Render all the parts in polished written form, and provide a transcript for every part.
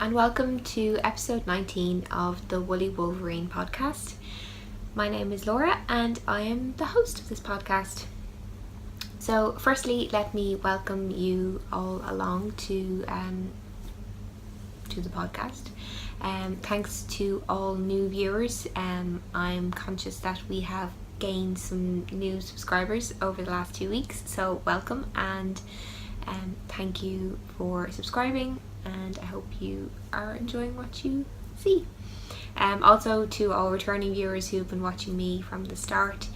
and welcome to episode 19 of the Woolly Wolverine podcast. My name is Laura and I am the host of this podcast. So firstly, let me welcome you all along to the podcast. Thanks to all new viewers. I'm conscious that we have gained some new subscribers over the last 2 weeks, so welcome and thank you for subscribing, and I hope you are enjoying what you see. Also to all returning viewers who've been watching me from the start,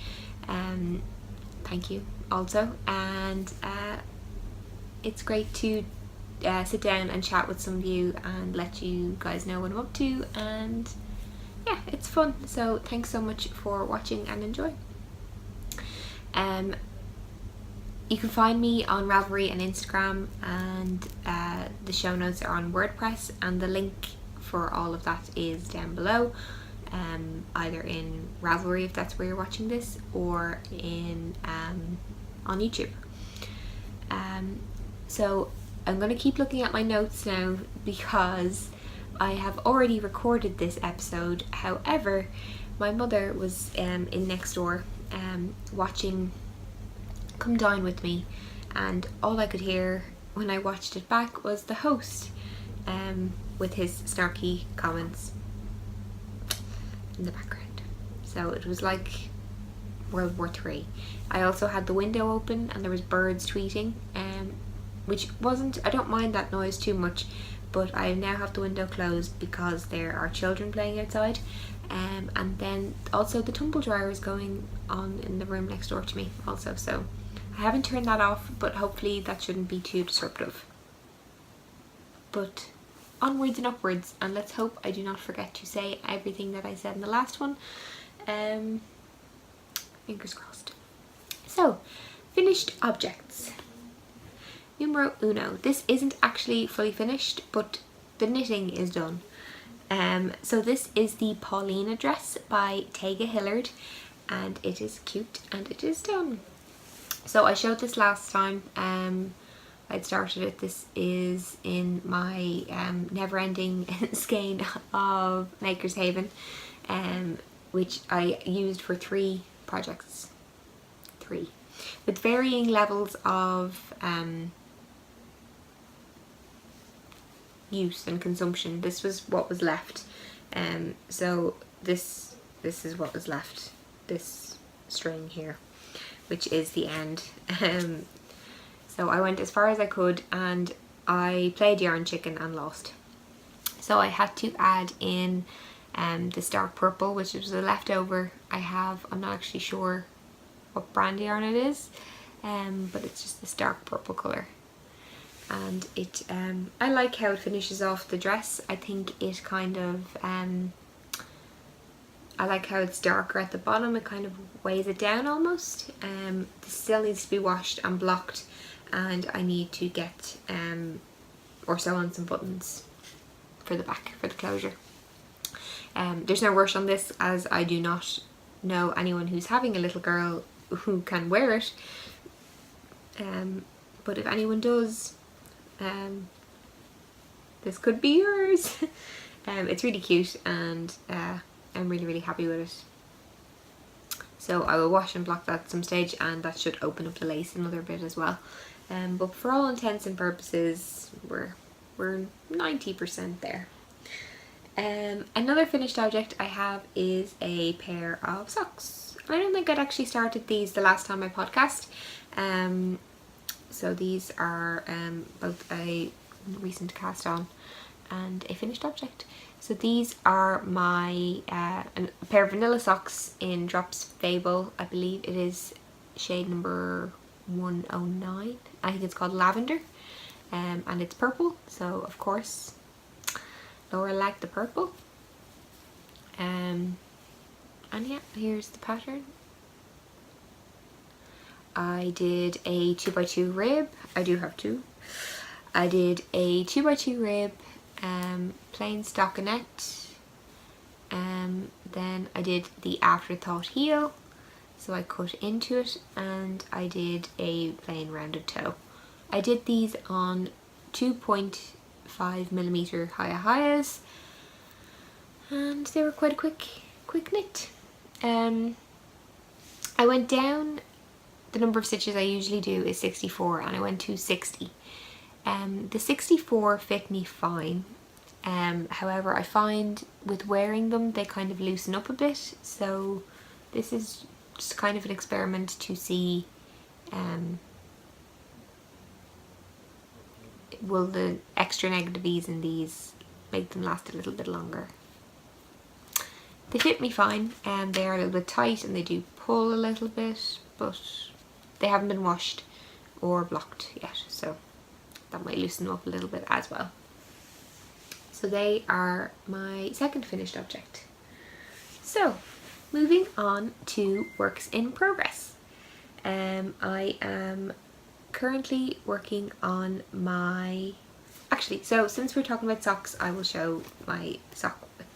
thank you also, and it's great to sit down and chat with some of you and let you guys know what I'm up to, and yeah, it's fun. So thanks so much for watching and enjoy. You can find me on Ravelry and Instagram, and the show notes are on WordPress, and the link for all of that is down below, either in Ravelry if that's where you're watching this, or in on YouTube. So I'm going to keep looking at my notes now because I have already recorded this episode. However, my mother was in next door watching Come Dine With Me, and all I could hear when I watched it back was the host with his snarky comments in the background. So it was like World War III. I also had the window open and there was birds tweeting, which I don't mind that noise too much, but I now have the window closed because there are children playing outside, and then also the tumble dryer is going on in the room next door to me also, so I haven't turned that off, but hopefully that shouldn't be too disruptive. But onwards and upwards, and let's hope I do not forget to say everything that I said in the last one. Fingers crossed. So, finished objects. Numero uno. This isn't actually fully finished, but the knitting is done. So this is the Paulina dress by Tega Hillard, and it is cute and it is done. So I showed this last time I'd started it. This is in my never-ending skein of Maker's Haven, which I used for 3 projects. 3. With varying levels of use and consumption. This was what was left. So this is what was left. This string here, which is the end. So I went as far as I could, and I played yarn chicken and lost. So I had to add in this dark purple, which was a leftover I have. I'm not actually sure what brand yarn it is, but it's just this dark purple colour. And it, I like how it finishes off the dress. I think it kind of, I like how it's darker at the bottom. It kind of weighs it down almost. This still needs to be washed and blocked, and I need to get or sew on some buttons for the back, for the closure. There's no rush on this, as I do not know anyone who's having a little girl who can wear it. But if anyone does, this could be yours. It's really cute, and I'm really happy with it. So I will wash and block that at some stage, and that should open up the lace another bit as well. But for all intents and purposes, we're 90% there. Another finished object I have is a pair of socks. I don't think I'd actually started these the last time I podcast. So these are both a recent cast on and a finished object. So these are my a pair of vanilla socks in Drops Fable. I believe it is shade number 109. I think it's called Lavender, and it's purple. So of course Laura liked the purple. And yeah, here's the pattern. I did a 2x2 rib. I do have 2. I did a 2x2 rib, plain stockinette. Then I did the afterthought heel, so I cut into it, and I did a plain rounded toe. I did these on 2.5 5mm highs, and they were quite a quick knit. I went down. The number of stitches I usually do is 64, and I went to 60. The 64 fit me fine. However, I find with wearing them they kind of loosen up a bit, so this is just kind of an experiment to see will the extra negative ease in these make them last a little bit longer. They fit me fine, and they are a little bit tight and they do pull a little bit, but they haven't been washed or blocked yet, so that might loosen them up a little bit as well. So they are my second finished object. So moving on to works in progress. I am currently working on my, so since we're talking about socks, I will show my sock whip.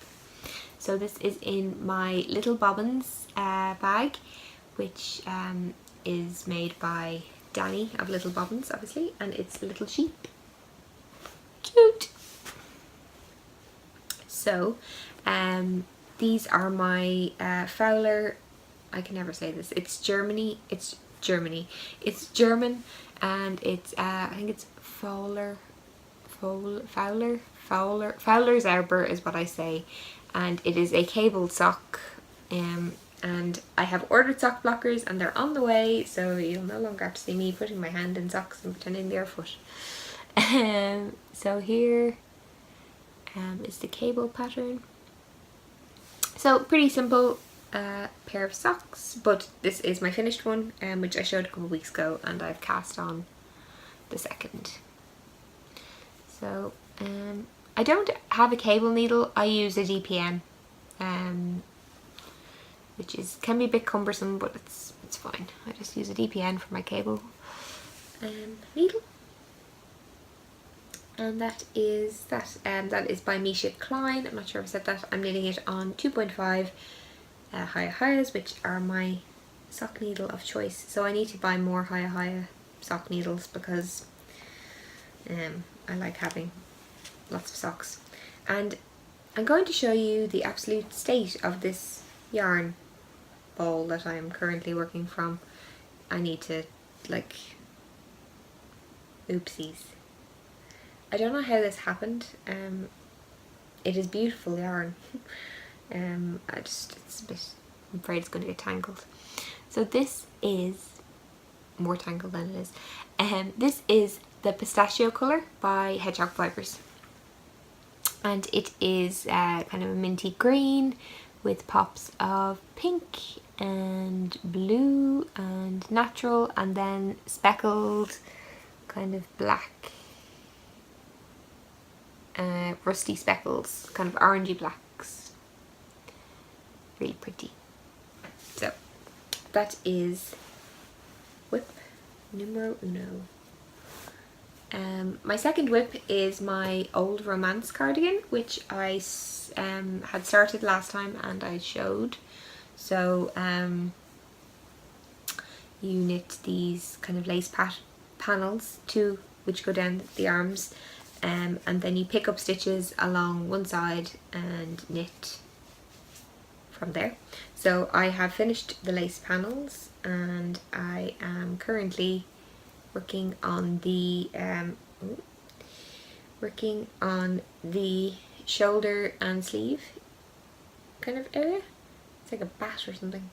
So this is in my Little Bobbins bag, which is made by Danny of Little Bobbins, obviously, and it's a little sheep. Cute! So, these are my Fowler, I can never say this, it's German, and it's, I think it's Fowler Zauber is what I say, and it is a cabled sock, and I have ordered sock blockers and they're on the way, so you'll no longer have to see me putting my hand in socks and pretending they're a foot. So here is the cable pattern. So pretty simple pair of socks, but this is my finished one, which I showed a couple of weeks ago, and I've cast on the second. So I don't have a cable needle, I use a DPN, which can be a bit cumbersome, but it's fine. I just use a DPN for my cable needle. And that is by Misha Klein. I'm not sure if I said that. I'm knitting it on 2.5 highs, which are my sock needle of choice. So I need to buy more high sock needles because I like having lots of socks. And I'm going to show you the absolute state of this yarn ball that I am currently working from. I need to, like, oopsies. I don't know how this happened. It is beautiful yarn. I'm afraid it's going to get tangled. So this is more tangled than it is. This is the Pistachio colour by Hedgehog Fibres, and it is kind of a minty green with pops of pink and blue and natural, and then speckled kind of black, rusty speckles, kind of orangey blacks. Really pretty. So that is whip numero uno. My second whip is my old romance cardigan, which I had started last time and I showed. So you knit these kind of lace panels, two which go down the arms, and then you pick up stitches along one side and knit from there. So I have finished the lace panels, and I am currently working on the shoulder and sleeve kind of area. It's like a bat or something.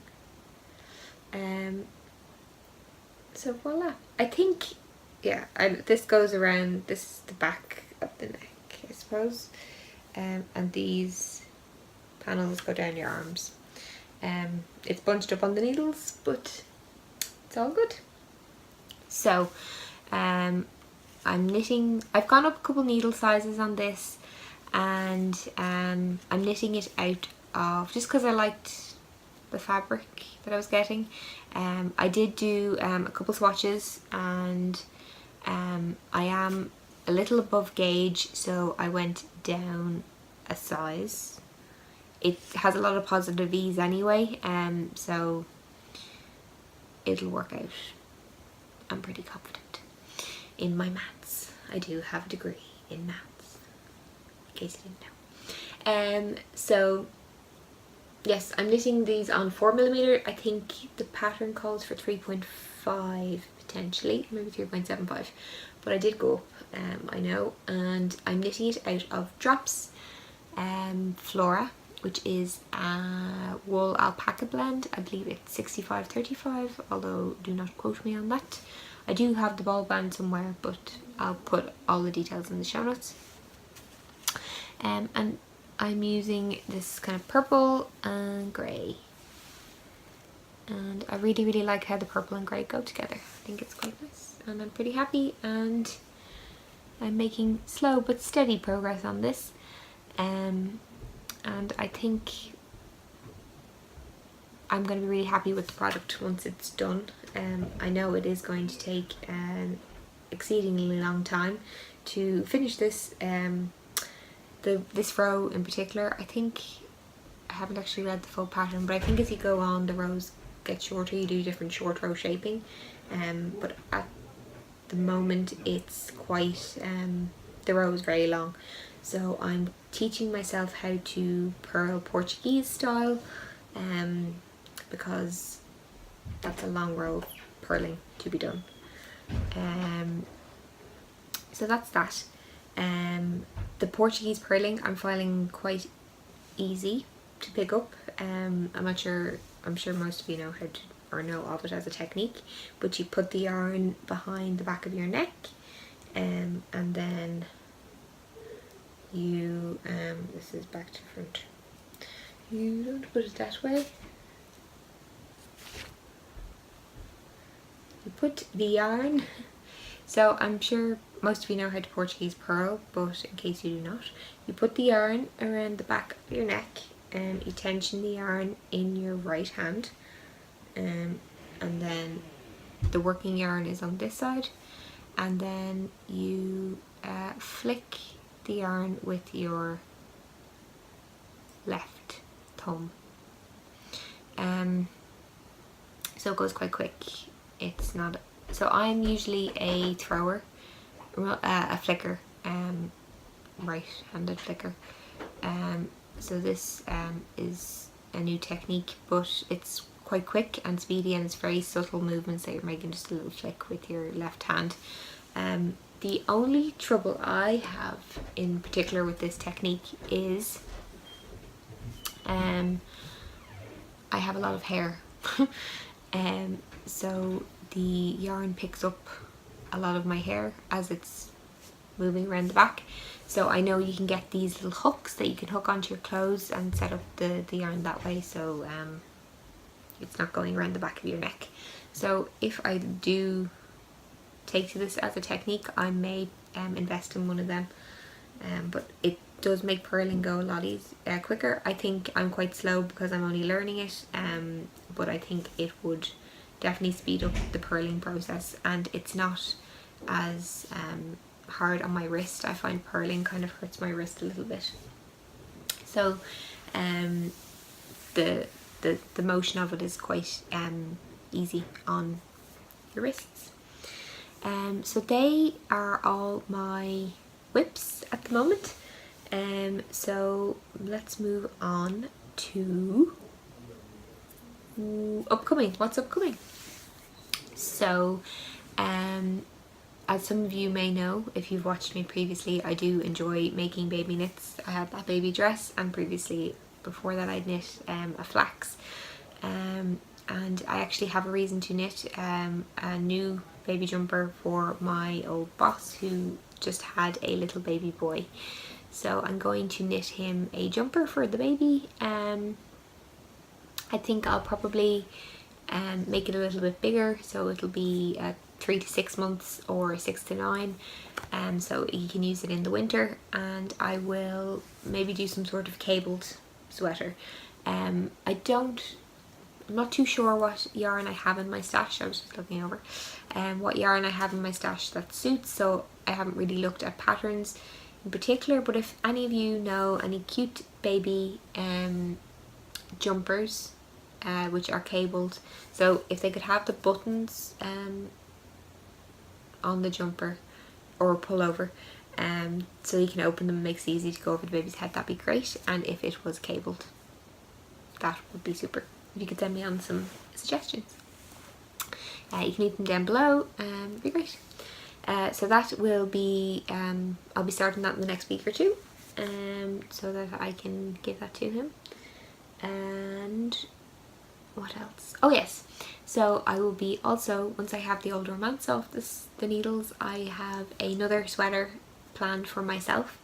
So voila. I think, yeah, this goes around, this is the back of the neck, I suppose. And these panels go down your arms. It's bunched up on the needles, but it's all good. So I'm knitting, I've gone up a couple needle sizes on this, and I'm knitting it out of, just because I liked the fabric that I was getting. I did do a couple swatches, and I am a little above gauge, so I went down a size. It has a lot of positive ease anyway, so it'll work out. I'm pretty confident in my maths. I do have a degree in maths. case you didn't know. So yes, I'm knitting these on 4mm. I think the pattern calls for 3.5 potentially, maybe 3.75, but I did go up, I know, and I'm knitting it out of Drops Flora, which is a wool alpaca blend. I believe it's 65-35, although do not quote me on that. I do have the ball band somewhere, but I'll put all the details in the show notes. And I'm using this kind of purple and grey, and I really like how the purple and grey go together. I think it's quite nice, and I'm pretty happy, and I'm making slow but steady progress on this. And I think I'm going to be really happy with the product once it's done. I know it is going to take an exceedingly long time to finish this. This row in particular, I think, I haven't actually read the full pattern, but I think as you go on, the rows get shorter. You do different short row shaping, but at the moment it's quite, the row is very long. So I'm teaching myself how to purl Portuguese style, because that's a long row of purling to be done. So that's that. The Portuguese purling I'm finding quite easy to pick up. I'm sure most of you know how to, or know of it as a technique, but you put the yarn behind the back of your neck, and then you, this is back to front, you don't put it that way, you put the yarn, so I'm sure most of you know how to Portuguese purl, but in case you do not, you put the yarn around the back of your neck, and you tension the yarn in your right hand, and then the working yarn is on this side, and then you flick the yarn with your left thumb. So it goes quite quick. It's not, so I'm usually a thrower, a flicker, right-handed flicker. So this is a new technique, but it's quite quick and speedy, and it's very subtle movements that you're making, just a little flick with your left hand. The only trouble I have in particular with this technique is I have a lot of hair. So the yarn picks up a lot of my hair as it's moving around the back. So I know you can get these little hooks that you can hook onto your clothes and set up the yarn that way, so it's not going around the back of your neck. So if I do take to this as a technique, I may invest in one of them, but it does make purling go a lot quicker. I think I'm quite slow because I'm only learning it, but I think it would definitely speed up the purling process, and it's not as hard on my wrist. I find purling kind of hurts my wrist a little bit, so the motion of it is quite easy on your wrists. So they are all my whips at the moment. So let's move on to upcoming. What's upcoming? So as some of you may know, if you've watched me previously, I do enjoy making baby knits. I had that baby dress, and previously before that I'd knit a flax, and I actually have a reason to knit a new baby jumper for my old boss who just had a little baby boy. So I'm going to knit him a jumper for the baby. I think I'll probably make it a little bit bigger, so it'll be 3 to 6 months or 6 to 9, so you can use it in the winter, and I will maybe do some sort of cabled sweater. I'm not too sure what yarn I have in my stash. I was just looking over what yarn I have in my stash that suits, so I haven't really looked at patterns in particular, but if any of you know any cute baby jumpers which are cabled, so if they could have the buttons on the jumper or pullover, so you can open them, makes it easy to go over the baby's head. That'd be great. And if it was cabled, that would be super. If you could send me on some suggestions. You can leave them down below. It'd be great. So that will be, I'll be starting that in the next week or two, so that I can give that to him. And what else? Oh yes, so I will be also, once I have the old romance off the needles, I have another sweater planned for myself.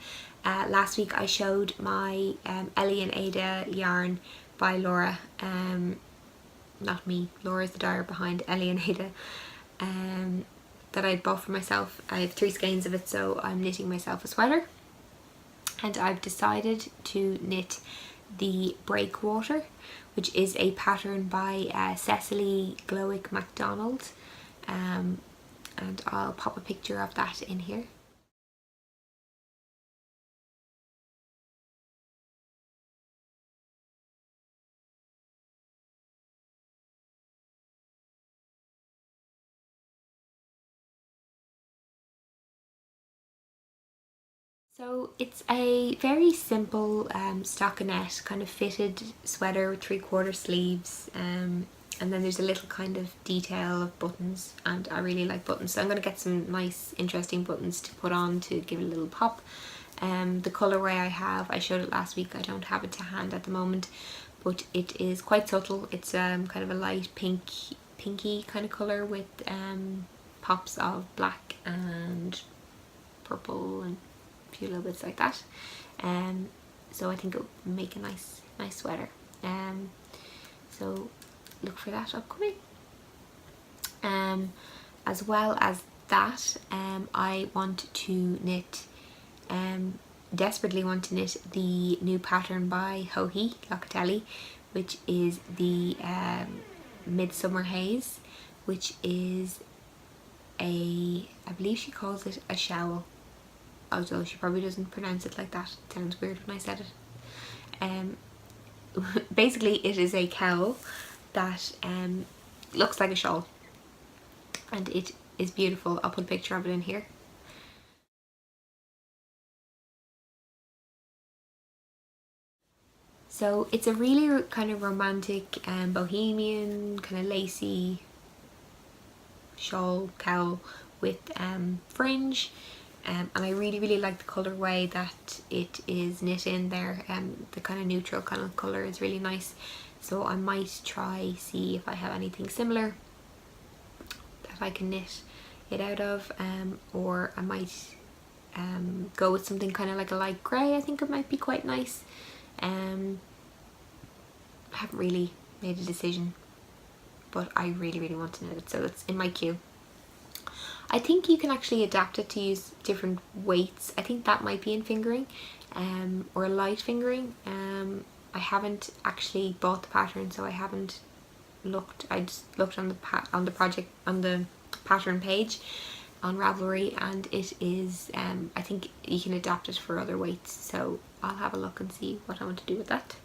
Last week I showed my Ellie and Ada yarn by Laura, not me, Laura's the dyer behind Ellie and Ada, that I bought for myself. I have 3 skeins of it, so I'm knitting myself a sweater. And I've decided to knit the Breakwater, which is a pattern by Cecily Glowick MacDonald, and I'll pop a picture of that in here. So it's a very simple stockinette kind of fitted sweater with 3/4 sleeves, and then there's a little kind of detail of buttons, and I really like buttons, so I'm going to get some nice interesting buttons to put on to give it a little pop. The colourway I showed it last week, I don't have it to hand at the moment, but it is quite subtle. It's kind of a light pinky kind of colour with pops of black and purple and a few little bits like that. So I think it would make a nice sweater. So look for that upcoming. As well as that, I want to knit, desperately want to knit the new pattern by Joji Locatelli, which is the Midsummer Haze, which is I believe she calls it a shawl, although she probably doesn't pronounce it like that. It sounds weird when I said it. Basically it is a cowl that looks like a shawl, and it is beautiful. I'll put a picture of it in here. So it's a really kind of romantic bohemian kind of lacy shawl cowl with fringe, and I really like the colourway that it is knit in there. The kind of neutral kind of colour is really nice, so I might see if I have anything similar that I can knit it out of, or I might go with something kind of like a light grey. I think it might be quite nice. I haven't really made a decision, but I really want to knit it, so it's in my queue. I think you can actually adapt it to use different weights. I think that might be in fingering, or light fingering. I haven't actually bought the pattern, so I haven't looked. I just looked on the pattern page on Ravelry, and it is I think you can adapt it for other weights, so I'll have a look and see what I want to do with that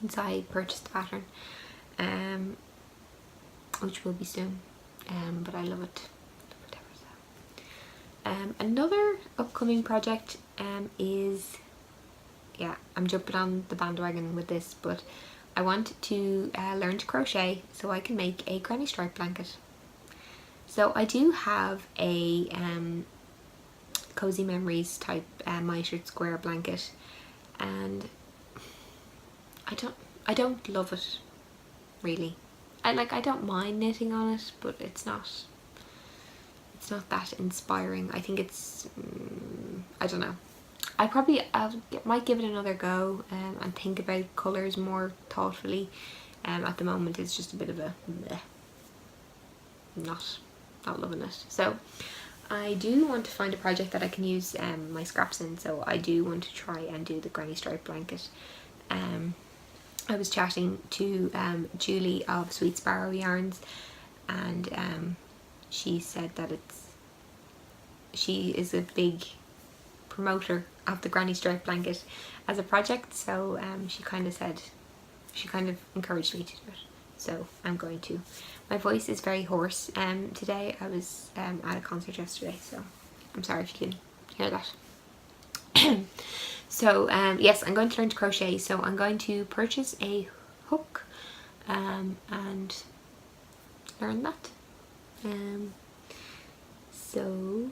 once I purchase the pattern, which will be soon. But I love it. Another upcoming project is, yeah, I'm jumping on the bandwagon with this, but I want to learn to crochet so I can make a granny stripe blanket. So I do have a Cozy Memories type mitered square blanket, and I don't love it really. I don't mind knitting on it, but it's not that inspiring. I think it's I don't know. I might give it another go and think about colours more thoughtfully. At the moment it's just a bit of a bleh. Not loving it. So I do want to find a project that I can use my scraps in, so I do want to try and do the granny stripe blanket. I was chatting to Julie of Sweet Sparrow Yarns, and she said that she is a big promoter of the granny stripe blanket as a project, so she kind of encouraged me to do it, so I'm going to. My voice is very hoarse today. I was at a concert yesterday, so I'm sorry if you can hear that. So yes, I'm going to learn to crochet, so I'm going to purchase a hook and learn that. So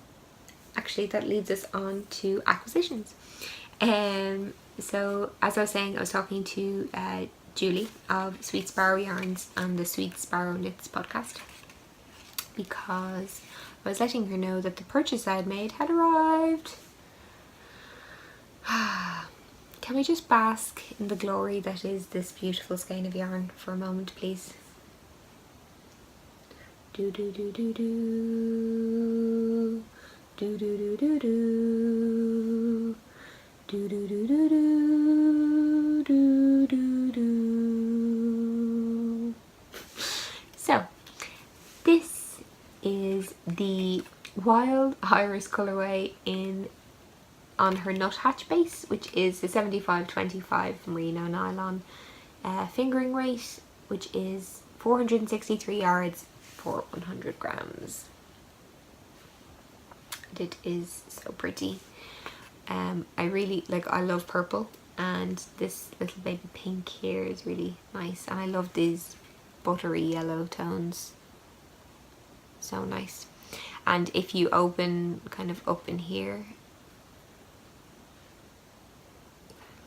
actually that leads us on to acquisitions. So as I was saying, I was talking to Julie of Sweet Sparrow Yarns and the Sweet Sparrow Knits podcast, because I was letting her know that the purchase I had made had arrived. Can we just bask in the glory that is this beautiful skein of yarn for a moment, please? Do do do do do do do do do do do do do do do do do. So this is the Wild Iris colorway on her nuthatch base, which is the 75-25 merino nylon fingering weight, which is 463 yards for 100 grams. It is so pretty. I really I love purple, and this little baby pink here is really nice, and I love these buttery yellow tones. So nice. And if you open kind of up in here,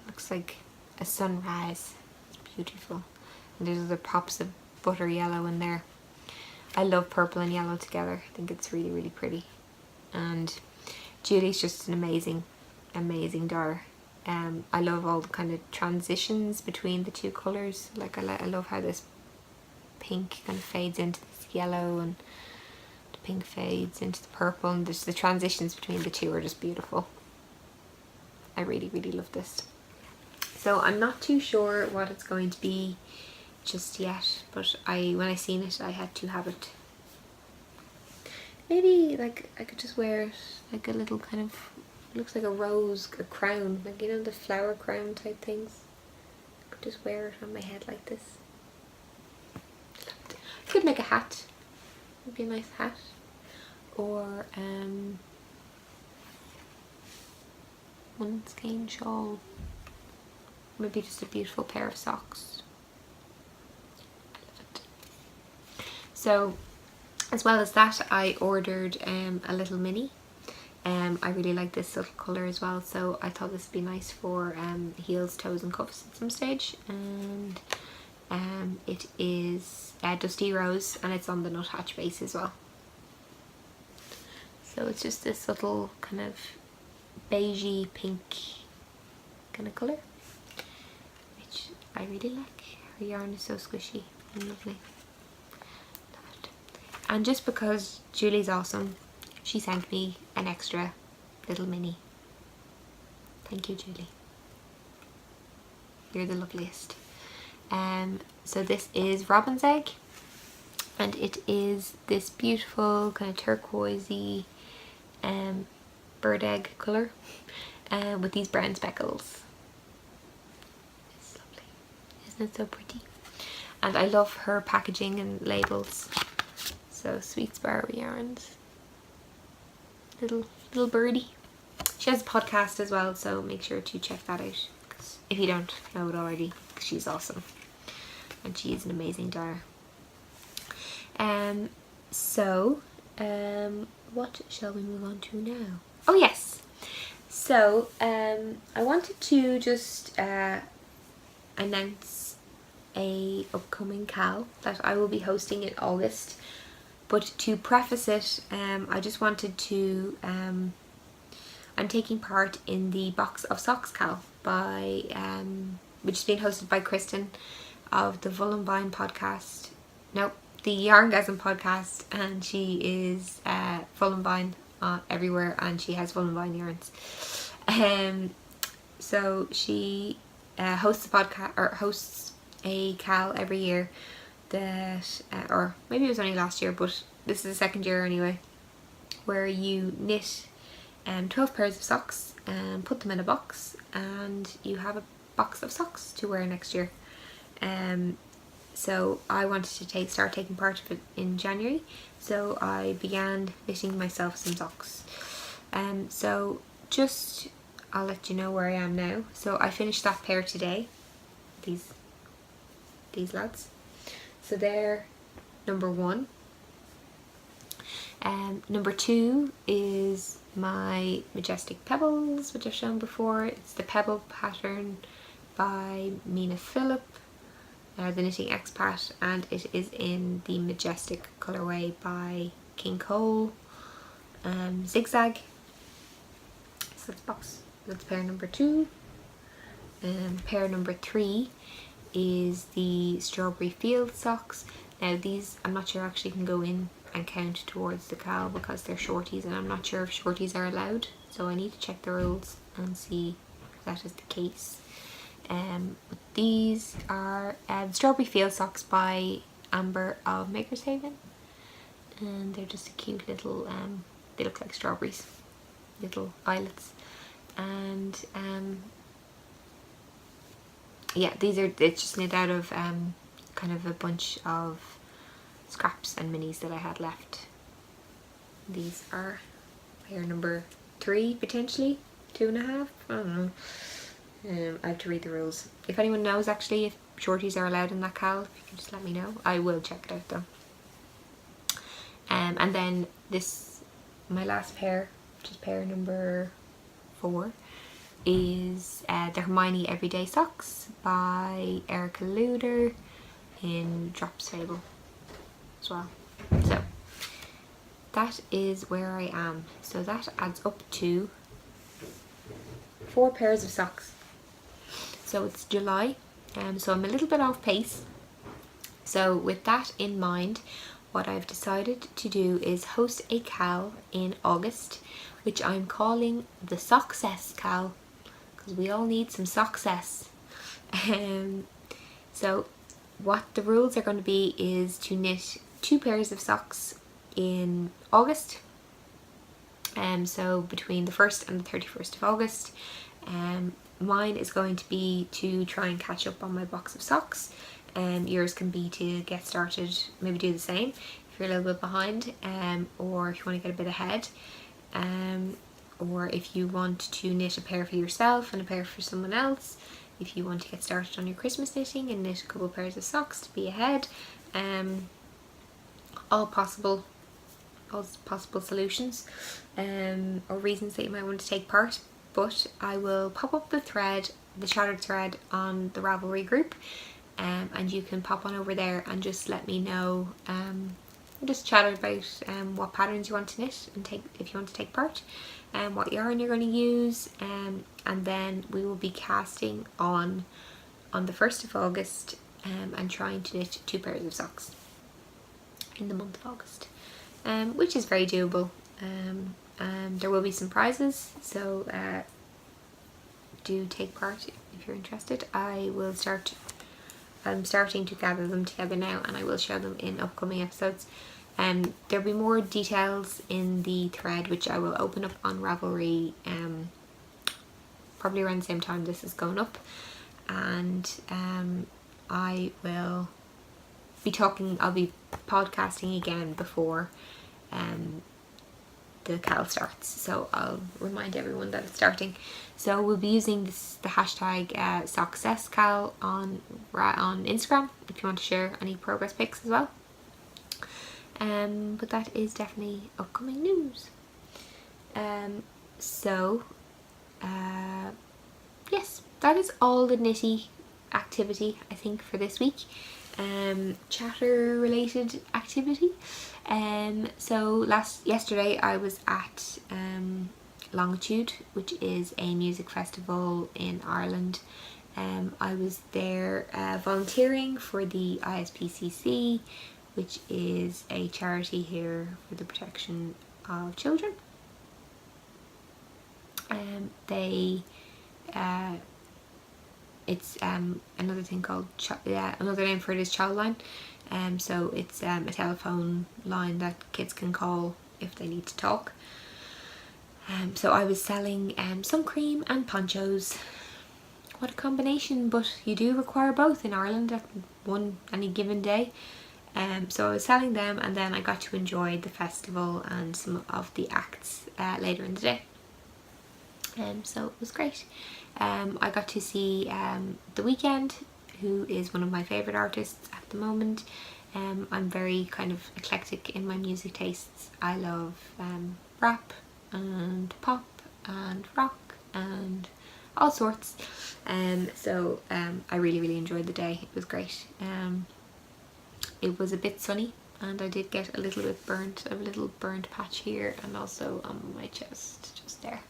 looks like a sunrise. It's beautiful. And there's other pops of butter yellow in there. I love purple and yellow together. I think it's really, really pretty. And Julie's just an amazing dyer. I love all the kind of transitions between the two colours. Like I love how this pink kind of fades into this yellow, and the pink fades into the purple, and there's the transitions between the two are just beautiful. I really, really love this. So I'm not too sure what it's going to be just yet, but when I seen it, I had to have it. Maybe I could just wear it like a little kind of, looks like a rose, a crown, like the flower crown type things. I could just wear it on my head like this. Could make a hat. Would be a nice hat. Or one skein shawl. Maybe just a beautiful pair of socks. I love it. So, as well as that, I ordered a little mini. I really like this little colour as well, so I thought this would be nice for heels, toes and cuffs at some stage. And it is Dusty Rose, and it's on the nuthatch base as well. So it's just this little kind of beigey pink kind of colour, which I really like. Her yarn is so squishy and lovely. Love it. And just because Julie's awesome, she sent me an extra little mini. Thank you, Julie. You're the loveliest. So this is Robin's Egg, and it is this beautiful kind of turquoisey bird egg colour with these brown speckles. It's lovely. Isn't it so pretty? And I love her packaging and labels. So Sweet Sparrow Yarns. Little birdie. She has a podcast as well, so make sure to check that out, because if you don't know it already, she's awesome and she is an amazing dyer. What shall we move on to now? Oh yes, so I wanted to just announce a upcoming Cal that I will be hosting in August. But to preface it, I just wanted to, I'm taking part in the Box of Socks Cal by, which is being hosted by Kristen of the Woolverine podcast. No, the Yarngasm podcast, and she is Woolverine everywhere, and she has Woolverine yarns. So she hosts a podcast, or hosts a Cal every year that, or maybe it was only last year, but this is the second year anyway, where you knit 12 pairs of socks and put them in a box, and you have a box of socks to wear next year. So I wanted to start taking part of it in January, so I began knitting myself some socks. So just, I'll let you know where I am now. So I finished that pair today, these lads. So they're number 1. Number 2 is my Majestic Pebbles, which I've shown before. It's the Pebble pattern by Mina Phillip, the Knitting Expat, and it is in the Majestic colourway by King Cole, Zigzag. So that's pair number 2. Pair number 3 is the Strawberry Field socks. Now these, I'm not sure actually can go in and count towards the cowl because they're shorties, and I'm not sure if shorties are allowed, so I need to check the rules and see if that is the case. But these are Strawberry Field socks by Amber of Maker's Haven, and they're just a cute little, they look like strawberries, little eyelets, and yeah, it's just knit out of kind of a bunch of scraps and minis that I had left. These are pair number 3, potentially 2.5, I don't know. I have to read the rules. If anyone knows actually if shorties are allowed in that cowl, if you can just let me know. I will check it out though. And then my last pair, which is pair number 4, is the Hermione Everyday Socks by Erica Luder in Drops Fable as well. So that is where I am. So that adds up to 4 pairs of socks. So it's July, so I'm a little bit off pace. So with that in mind, what I've decided to do is host a cowl in August, which I'm calling the Soccess cowl, because we all need some success. So what the rules are going to be is to knit 2 pairs of socks in August, so between the 1st and the 31st of August. Mine is going to be to try and catch up on my box of socks, and yours can be to get started, maybe do the same if you're a little bit behind, or if you want to get a bit ahead, or if you want to knit a pair for yourself and a pair for someone else, if you want to get started on your Christmas knitting and knit a couple of pairs of socks to be ahead. All possible solutions or reasons that you might want to take part. But I will pop up the chattered thread on the Ravelry group, and you can pop on over there and just let me know, just chatter about what patterns you want to knit and if you want to take part, and what yarn you're going to use, and then we will be casting on the 1st of August, and trying to knit 2 pairs of socks in the month of August, which is very doable. There will be some prizes, so do take part if you're interested. I'm starting to gather them together now, and I will show them in upcoming episodes. There'll be more details in the thread, which I will open up on Ravelry probably around the same time this is going up, and I will be I'll be podcasting again before the cowl starts, so I'll remind everyone that it's starting. So we'll be using the hashtag SoccessCowl on Instagram if you want to share any progress pics as well. But that is definitely upcoming news. Yes, that is all the knitty activity I think for this week. Chatter related activity. So yesterday I was at Longitude, which is a music festival in Ireland. I was there volunteering for the ISPCC, which is a charity here for the protection of children. It's another thing called another name for it is Childline. So it's a telephone line that kids can call if they need to talk. So I was selling sun cream and ponchos. What a combination, but you do require both in Ireland at any given day. So I was selling them, and then I got to enjoy the festival and some of the acts later in the day. So it was great. I got to see The Weeknd, who is one of my favourite artists at the moment. I'm very kind of eclectic in my music tastes. I love rap and pop and rock and all sorts. So I really enjoyed the day. It was great. It was a bit sunny, and I did get a little bit burnt, a little burnt patch here and also on my chest, just there.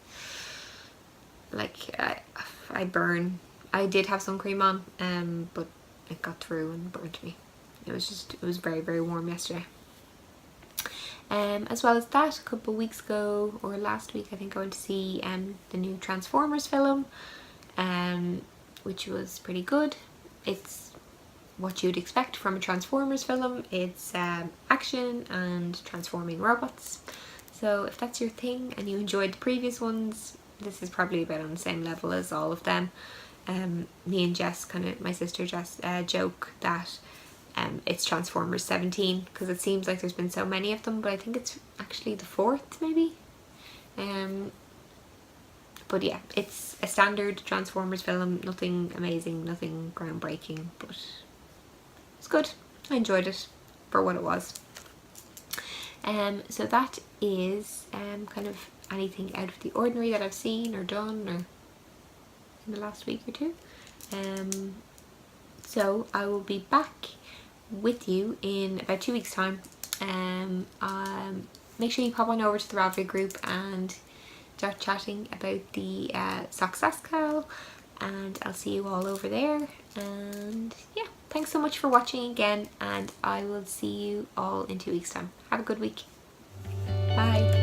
Like I burn. I did have sun cream on, but it got through and burnt me. It was very warm yesterday. As well as that, a couple of weeks ago, or last week I think, I went to see the new Transformers film, which was pretty good. It's what you'd expect from a Transformers film. It's action and transforming robots. So if that's your thing and you enjoyed the previous ones, this is probably about on the same level as all of them. Me and Jess, my sister Jess, joke that it's Transformers 17, because it seems like there's been so many of them, but I think it's actually the 4th maybe. But yeah, it's a standard Transformers film, nothing amazing, nothing groundbreaking, but it's good. I enjoyed it for what it was. So that is kind of anything out of the ordinary that I've seen or done or in the last week or two. So I will be back with you in about 2 weeks time. Make sure you pop on over to the Ravelry group and start chatting about the Success Cal, and I'll see you all over there. And yeah, thanks so much for watching again, and I will see you all in 2 weeks time. Have a good week. Bye.